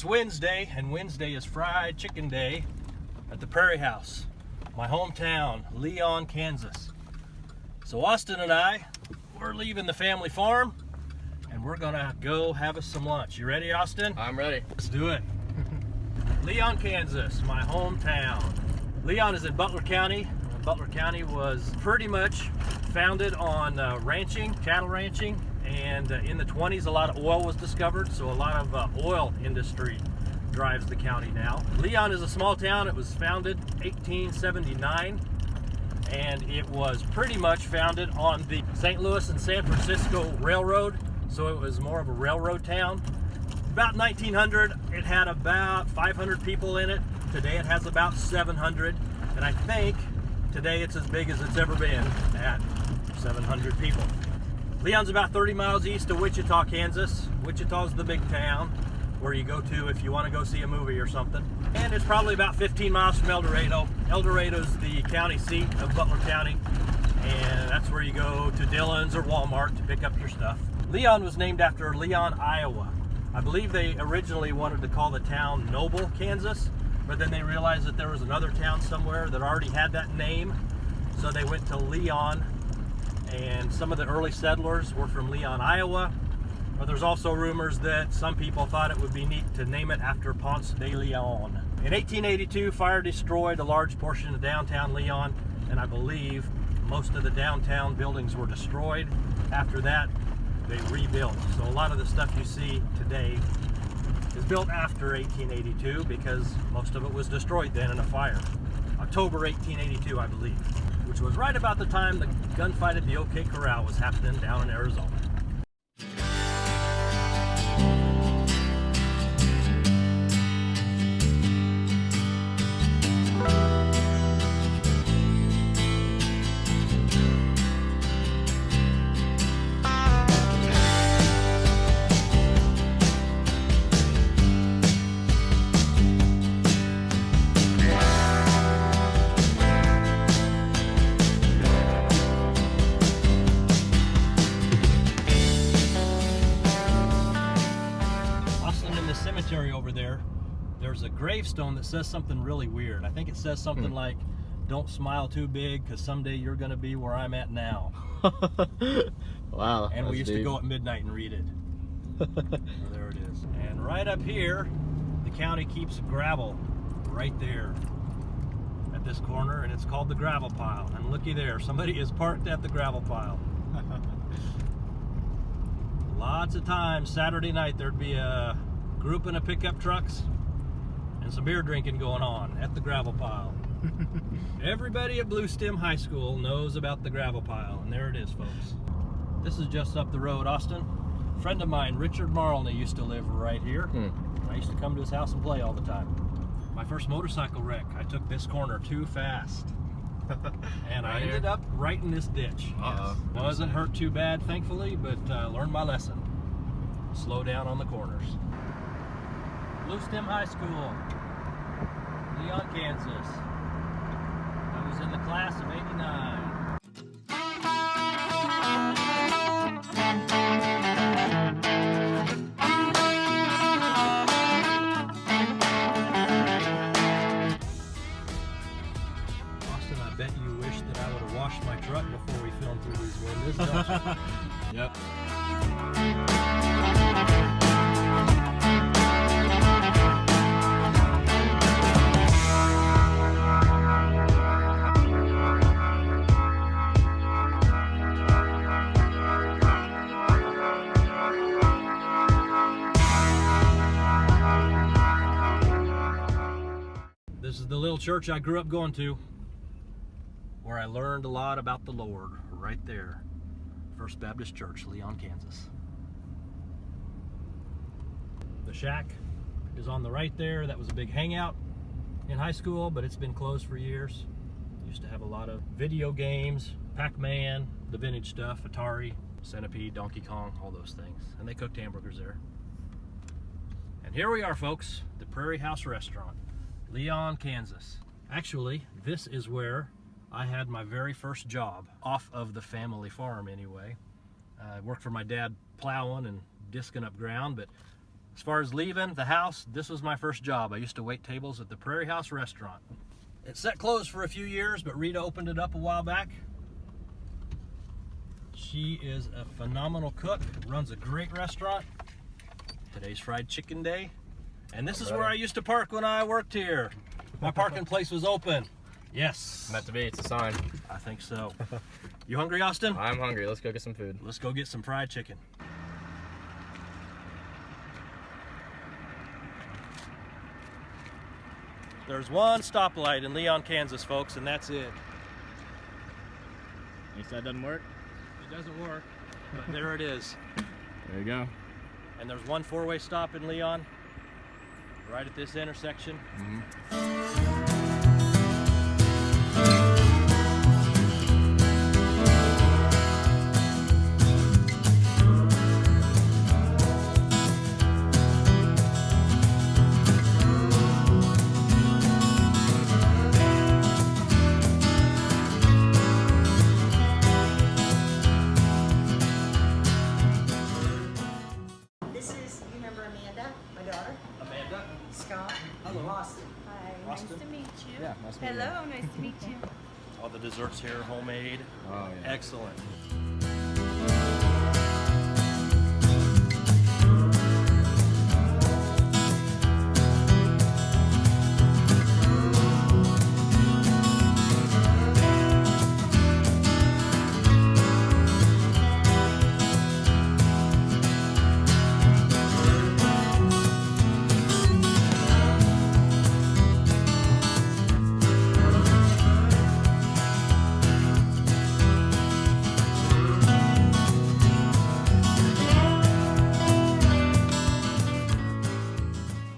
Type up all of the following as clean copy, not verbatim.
Wednesday, and Wednesday is fried chicken day at the Prairie House, my hometown, Leon, Kansas. So Austin and I, we're leaving the family farm, and we're gonna go have us some lunch. You ready, Austin? I'm ready. Let's do it. Leon, Kansas, my hometown. Leon is in Butler County. Butler County was pretty much founded on ranching, cattle ranching, and in the 20s a lot of oil was discovered, so a lot of oil industry drives the county now. Leon is a small town. It was founded 1879, and it was pretty much founded on the St. Louis and San Francisco Railroad, so it was more of a railroad town. About 1900, it had about 500 people in it. Today it has about 700, and I think today it's as big as it's ever been at 700 people. Leon's about 30 miles east of Wichita, Kansas. Wichita's the big town where you go to if you want to go see a movie or something. And it's probably about 15 miles from El Dorado. El Dorado's the county seat of Butler County, and that's where you go to Dillon's or Walmart to pick up your stuff. Leon was named after Leon, Iowa. I believe they originally wanted to call the town Noble, Kansas, but then they realized that there was another town somewhere that already had that name, so they went to Leon, and some of the early settlers were from Leon, Iowa. But there's also rumors that some people thought it would be neat to name it after Ponce de Leon. In 1882, fire destroyed a large portion of downtown Leon, and I believe most of the downtown buildings were destroyed. After that, they rebuilt. So a lot of the stuff you see today is built after 1882 because most of it was destroyed then in a fire. October 1882, I believe, which was right about the time the gunfight at the OK Corral was happening down in Arizona. Cemetery over there, there's a gravestone that says something really weird. I think it says something like, "Don't smile too big, because someday you're going to be where I'm at now." Wow. And we used to go at midnight and read it. There it is. And right up here, the county keeps gravel right there at this corner, and it's called the gravel pile. And looky there, somebody is parked at the gravel pile. Lots of times Saturday night there'd be a group in a pickup trucks and some beer drinking going on at the gravel pile. Everybody at Blue Stem High School knows about the gravel pile, and there it is, folks. This is just up the road, Austin. A friend of mine, Richard Marlney, used to live right here. I used to come to his house and play all the time. My first motorcycle wreck, I took this corner too fast, and I ended up right in this ditch. Yes. Wasn't hurt too bad, thankfully, but learned my lesson. Slow down on the corners. Blue Stem High School, Leon, Kansas. I was in the class of '89. Austin, I bet you wish that I would have washed my truck before we filmed through these windows, don't you? Yep. This is the little church I grew up going to, where I learned a lot about the Lord, right there. First Baptist Church, Leon, Kansas. The shack is on the right there. That was a big hangout in high school, but it's been closed for years. Used to have a lot of video games, Pac-Man, the vintage stuff, Atari, Centipede, Donkey Kong, all those things. And they cooked hamburgers there. And here we are, folks, the Prairie House Restaurant, Leon, Kansas. Actually, this is where I had my very first job, off of the family farm anyway. I worked for my dad plowing and disking up ground, but As far as leaving the house, this was my first job. I used to wait tables at the Prairie House restaurant. It sat closed for a few years, but Rita opened it up a while back. She is a phenomenal cook, runs a great restaurant. Today's fried chicken day. And this is where I used to park when I worked here. My parking place was open. Yes. Meant to be, it's a sign. I think so. You hungry, Austin? I'm hungry, let's go get some food. Let's go get some fried chicken. There's one stoplight in Leon, Kansas, folks, and that's it. You said that doesn't work? It doesn't work, but there it is. There you go. And there's one four-way stop in Leon, right at this intersection. This is, you remember Amanda, my daughter? Amanda? Scott? Hello. Austin. Hi, Austin? nice to meet you. Yeah, nice to meet you. Hello, nice to meet you. All the desserts here, homemade. Oh, yeah. Excellent.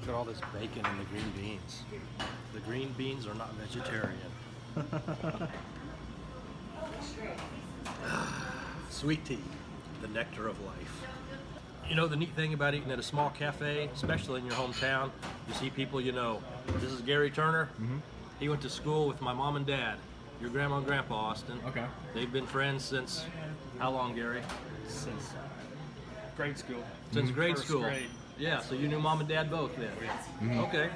Look at all this bacon and the green beans. The green beans are not vegetarian. Sweet tea, the nectar of life. You know, the neat thing about eating at a small cafe, especially in your hometown, you see people you know. This is Gary Turner. He went to school with my mom and dad, your grandma and grandpa, Austin. Okay. They've been friends since, how long, Gary? Since grade school. Since grade First school. grade. Yeah, so you knew mom and dad both then. Okay.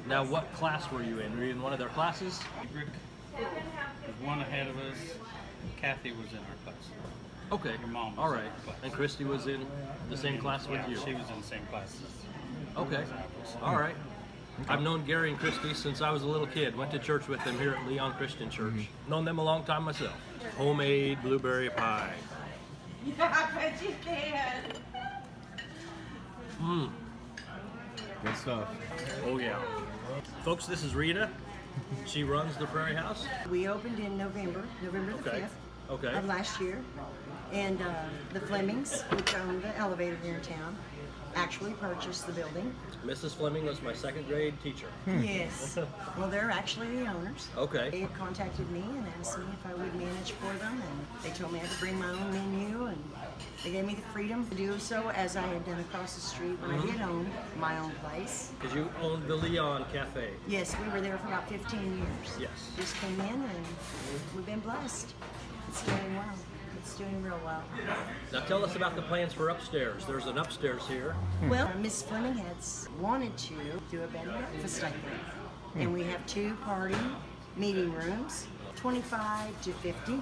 Now, what class were you in? Were you in one of their classes? Rick was one ahead of us. Kathy was in our class. Okay. Your mom was All in right. our class. And Christy was in the same class with Yeah, you. she was in the same class. Okay. All right. I've known Gary and Christy since I was a little kid. Went to church with them here at Leon Christian Church. Known them a long time myself. Homemade blueberry pie. Yeah, I bet you can. Mmm. Good stuff. Oh yeah. Folks, this is Rita. She runs the Prairie House. We opened in November the Okay. 5th Okay. of last year. And the Flemings, which own the elevator here in town, actually purchased the building. Mrs. Fleming was my second grade teacher. Yes. Well, they're actually the owners. Okay. They had contacted me and asked me if I would manage for them, and they told me I could bring my own menu, and they gave me the freedom to do so, as I had done across the street when I did own my own place. Because you owned the Leon Cafe. Yes, we were there for about 15 years. Yes. Just came in and we've been blessed. It's doing well. It's doing real well. Now tell us about the plans for upstairs. There's an upstairs here. Well, Miss Fleming had wanted to do a bed and breakfast, I think. And we have 2 party meeting rooms, 25 to 50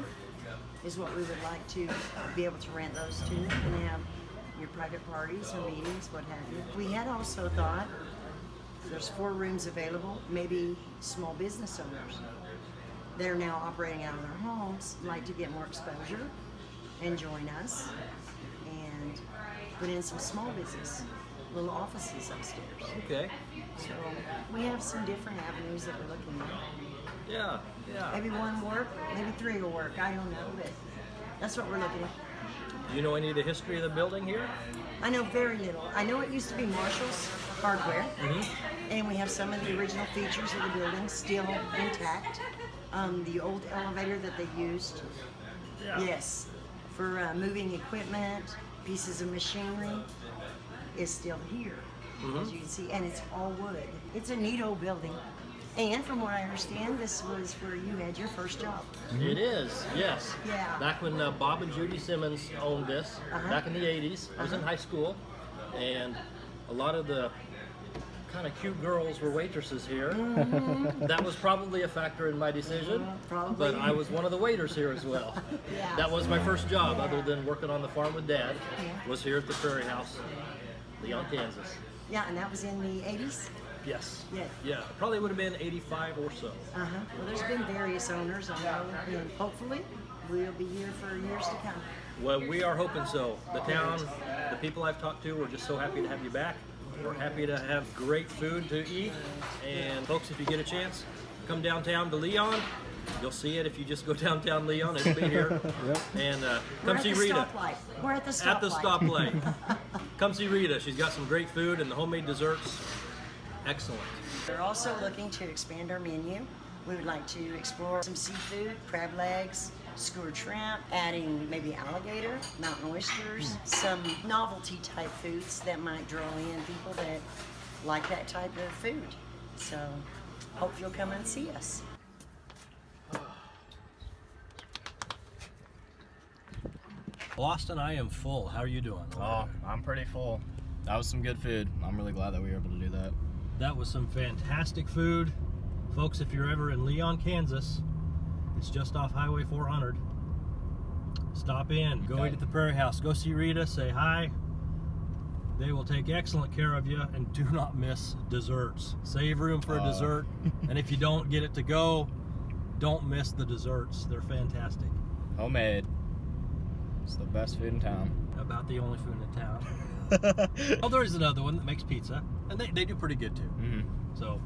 is what we would like to be able to rent those to and have your private parties or meetings, what have you. We had also thought there's 4 rooms available, maybe small business owners that are now operating out of their homes like to get more exposure and join us and put in some small business, little offices upstairs. Okay. So we have some different avenues that we're looking at. Yeah, yeah. Maybe 1 will work, maybe 3 will work, I don't know, but that's what we're looking at. Do you know any of the history of the building here? I know very little. I know it used to be Marshall's Hardware, and we have some of the original features of the building still intact. The old elevator that they used, yes, for moving equipment, pieces of machinery, is still here, as you can see, and it's all wood. It's a neat old building. And from what I understand, this was where you had your first job. It is, yes. Yeah. Back when Bob and Judy Simmons owned this, back in the 80s. I was in high school, and a lot of the kind of cute girls were waitresses here. That was probably a factor in my decision, Probably. but I was one of the waiters here as well. Yeah. That was my first job, other than working on the farm with Dad, was here at the Prairie House, Leon, Kansas. Yeah, and that was in the 80s? Yes. Yeah. Yeah, probably would have been 85 or so. Uh-huh. Well, there's been various owners, I know, and hopefully we'll be here for years to come. Well, we are hoping so. The town, the people I've talked to, we're just so happy to have you back. We're happy to have great food to eat. And folks, if you get a chance, come downtown to Leon. You'll see it if you just go downtown Leon. It'll be here. And come see Rita. We're at the stoplight. At the stoplight. Come see Rita. She's got some great food and the homemade desserts. Excellent. We're also looking to expand our menu. We would like to explore some seafood, crab legs, skewered shrimp, adding maybe alligator, mountain oysters, some novelty type foods that might draw in people that like that type of food. So hope you'll come and see us. Austin, I am full. How are you doing? Oh, I'm pretty full. That was some good food. I'm really glad that we were able to do that. That was some fantastic food. Folks, if you're ever in Leon, Kansas, it's just off Highway 400. Stop in, go eat at the Prairie House, go see Rita, say hi. They will take excellent care of you, and do not miss desserts. Save room for a dessert, and if you don't get it to go, don't miss the desserts. They're fantastic. Homemade. It's the best food in town. About the only food in town. Oh, there is another one that makes pizza, and they do pretty good too. So,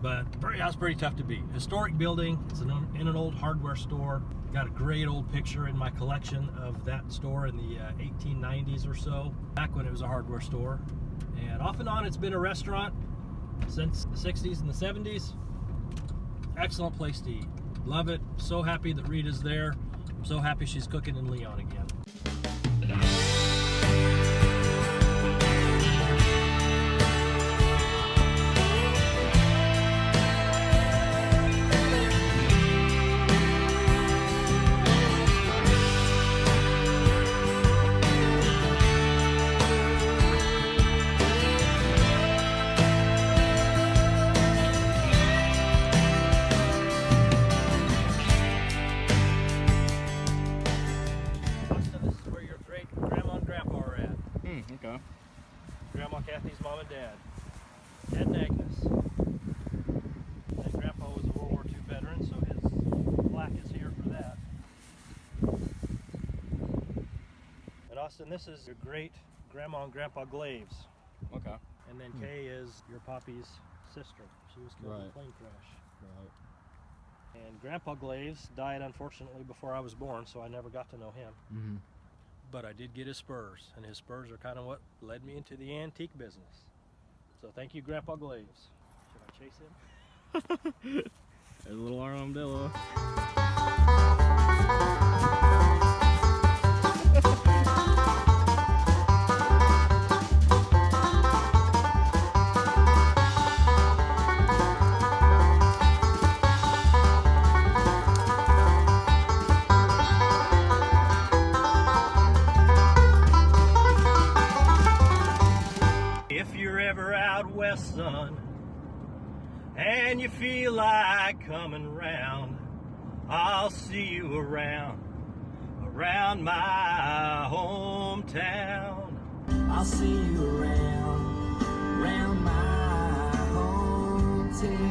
but Prairie House is pretty tough to beat. Historic building. It's in an old hardware store. Got a great old picture in my collection of that store in the 1890s or so, back when it was a hardware store. And off and on, it's been a restaurant since the 60s and the 70s. Excellent place to eat. Love it. So happy that Rita's there. I'm so happy she's cooking in Leon again. Okay. Grandma Kathy's mom and dad, Ed and Agnes. And Grandpa was a World War II veteran, so his plaque is here for that. And Austin, this is your great Grandma and Grandpa Glaves. Okay. And then Kay is your Poppy's sister. She was killed in a plane crash. Right. And Grandpa Glaves died unfortunately before I was born, so I never got to know him. But I did get his spurs, and his spurs are kind of what led me into the antique business. So thank you, Grandpa Glaves. Should I chase him? There's a little armadillo. If you're ever out west, son, and you feel like coming round, I'll see you around my hometown. I'll see you around my hometown.